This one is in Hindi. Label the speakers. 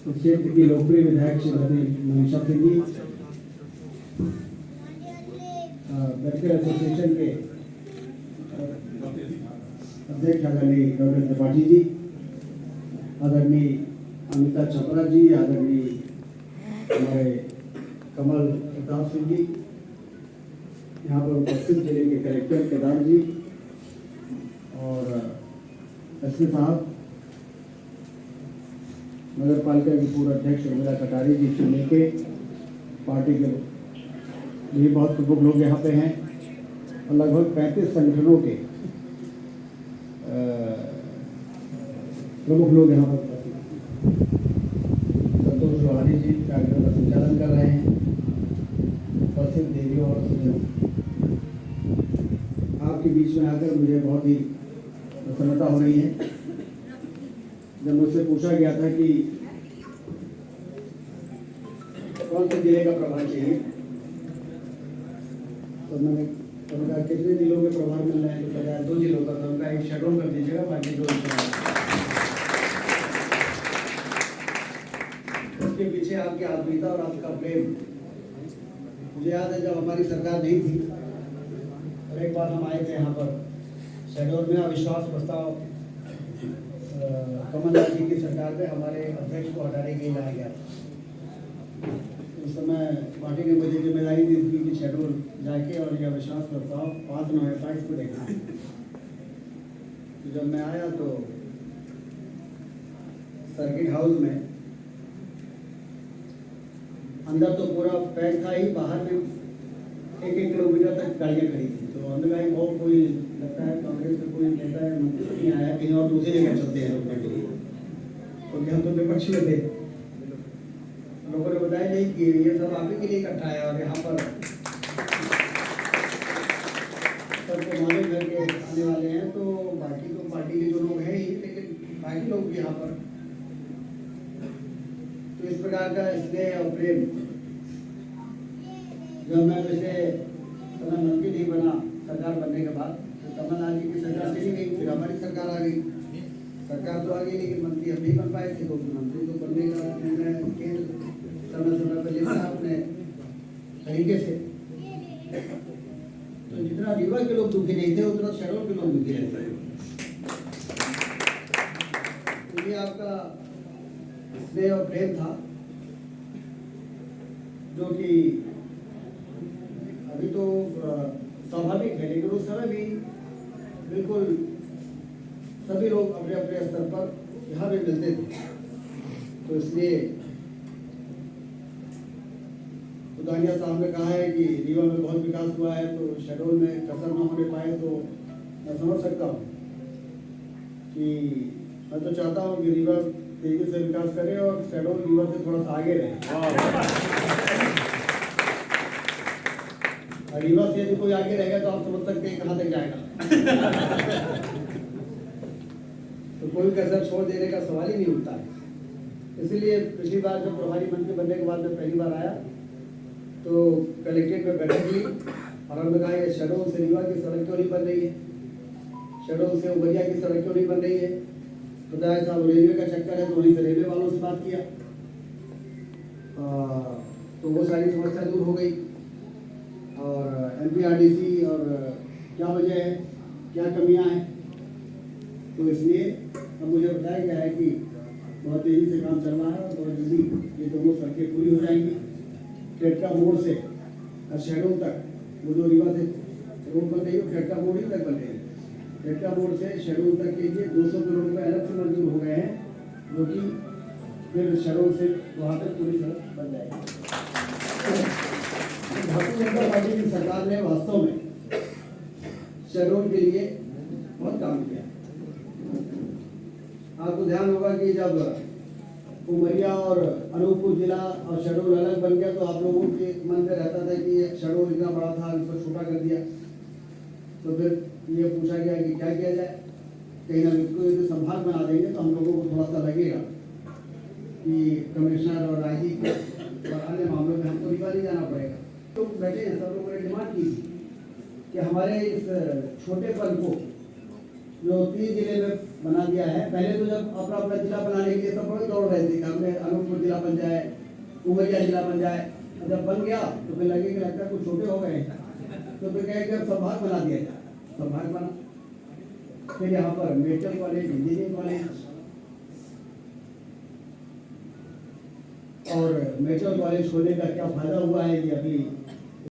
Speaker 1: क्षेत्र की लोकप्रिय विधायक श्रीमती मनीषा सिंह जी, वेलफेयर एसोसिएशन के अध्यक्ष आदरणीय डॉक्टर त्रिपाठी जी, आदरणीय अमिता चोपड़ा जी, आदरणीय हमारे कमल प्रताप सिंह जी, यहाँ पर उपस्थित जिले के कलेक्टर केदार जी और एसपी साहब, नगर पालिका की पूर्व अध्यक्ष उर्मिला कटारी जी, चुने के पार्टी के भी बहुत प्रमुख लोग यहाँ पे हैं और लगभग 35 संगठनों के प्रमुख लोग यहाँ पर संतोष चौहानी जी कार्यक्रम का संचालन कर रहे हैं। प्रसिद्ध देवियों और सज्जनों, आपके बीच में आकर मुझे बहुत ही प्रसन्नता हो रही है। जब मुझसे पूछा गया था कि कौन से जिले का प्रभार चाहिए, तो मैंने कहा कितने जिलों के प्रभार मिल रहे हैं, तो कहा 2 जिलों का, तो उनका एक शेड्यूल कर दीजिएगा, बाकी 2 उसके पीछे आपकी आत्मीयता और आपका प्रेम। मुझे याद है जब हमारी सरकार नहीं थी और एक बार हम आए थे यहाँ पर शेड्यूल में अविश्वास प्रस्ताव कमलनाथ जी की सरकार में हमारे अध्यक्ष को हटाने के लिए लाया गया। उस समय पार्टी ने मुझे जिम्मेदारी दी थी कि शेड्यूल जाके और यह अविश्वास प्रस्ताव 5 नवंबर को देखना। तो जब मैं आया तो सर्किट हाउस में अंदर तो पूरा पैक था ही, बाहर में 1-1 किलोमीटर तक गाड़ियाँ खड़ी थी। तो हमने कहा बहुत कोई लगता है कांग्रेस का कोई नेता है, मंत्री नहीं आया, कहीं और दूसरी जगह चलते हैं रोकने के लिए, क्योंकि हम तो विपक्ष में थे। लोगों ने बताया नहीं कि ये सब आप ही के लिए इकट्ठा है और यहाँ पर सबको मालूम करके आने वाले हैं। तो बाकी तो पार्टी के जो लोग हैं ही, लेकिन बाकी लोग भी यहाँ पर, तो इस प्रकार का स्नेह और प्रेम। जब मैं पिछले प्रधानमंत्री नहीं बना सरकार बनने के बाद, तो कमलनाथ जी की सरकार चली गई, फिर हमारी सरकार आ गई। सरकार तो आ गई लेकिन मंत्री हम नहीं बन पाए थे, तो मंत्री तो बनने का निर्णय केंद्र समय पर लेना अपने तरीके से। तो जितना रीवा के लोग दुखी नहीं थे उतना शेड्यूल के लोग दुखी रहते हैं। तो ये आपका स्नेह और प्रेम था, जो कि अभी तो स्वाभाविक है, लेकिन उस समय भी बिल्कुल सभी लोग अपने अपने स्तर पर यहाँ भी मिलते थे। तो इसलिए उदानिया साहब ने कहा है कि रीवा में बहुत विकास हुआ है, तो शेड्यूल में कसर न होने पाए, तो मैं समझ सकता हूँ कि मैं तो चाहता हूँ कि रीवा तेजी से विकास करे और शेड्यूल रीवा से थोड़ा सा आगे रहे। रीवा से यदि कोई आगे रहेगा तो आप समझ सकते हैं कहाँ तक जाएगा। तो कोई कसर छोड़ देने का सवाल ही नहीं उठता है। इसीलिए पिछली बार जब प्रभारी मंत्री बनने के बाद मैं पहली बार आया तो कलेक्ट्रेट में बैठक ली और हमने कहा ये शेड्यूल से रीवा की सड़क क्यों नहीं बन रही है, शेड्यूल से उमरिया की सड़क क्यों नहीं बन रही है। तो साहब रेलवे का चक्कर है, तो वहीं से रेलवे वालों से बात किया, तो वो सारी समस्या दूर हो गई। और एमपीआरडीसी और क्या वजह है, क्या कमियां हैं, तो इसलिए अब मुझे बताया गया है कि बहुत तेजी से काम चल रहा है और बहुत जल्दी ये दोनों सड़कें पूरी हो जाएंगी। खेड़का मोड़ से शेड्यूल तक, वो जो रीवा से रोड बन रही है खेड़का मोड़ ही तक बन रही है। खेड़का मोड़ से शेड्यूल तक के लिए 200 करोड़ रुपये अलग से मंजूर हो गए हैं, जो कि फिर शेड्यूल से वहाँ तक पूरी सड़क बन जाएगी। भारतीय जनता पार्टी की सरकार ने वास्तव में शेड्यूल के लिए बहुत काम किया। आपको ध्यान होगा कि जब उमरिया और अनूपपुर जिला और शेड्यूल अलग बन गया तो आप लोगों के मन में रहता था कि शेड्यूल इतना बड़ा था, इसको छोटा कर दिया। तो फिर ये पूछा गया कि क्या किया जाए, कहीं ना इसको यदि संभाग बना देंगे तो हम लोगों को थोड़ा सा लगेगा कि कमिश्नर और आईजी और अन्य मामलों में हमको रीवा नहीं जाना पड़ेगा। तो बैठे सब लोगों ने डिमांड की कि हमारे इस छोटे पद को जो 3 जिले में बना दिया है, पहले तो जब अपना अपना जिला बनाने के लिए सब बड़ी दौड़ तोड़ रहे थे कि हमने अनूपपुर जिला बन जाए, उमरिया जिला बन जाए। जब बन गया तो फिर लगे कि लगता है कुछ छोटे हो गए, तो फिर कहे कि अब संभाग बना दिया जाए, संभाग बना। फिर यहाँ पर मेडिकल कॉलेज, इंजीनियरिंग कॉलेज, और मेडिकल कॉलेज खोलने का क्या फायदा हुआ है ये अभी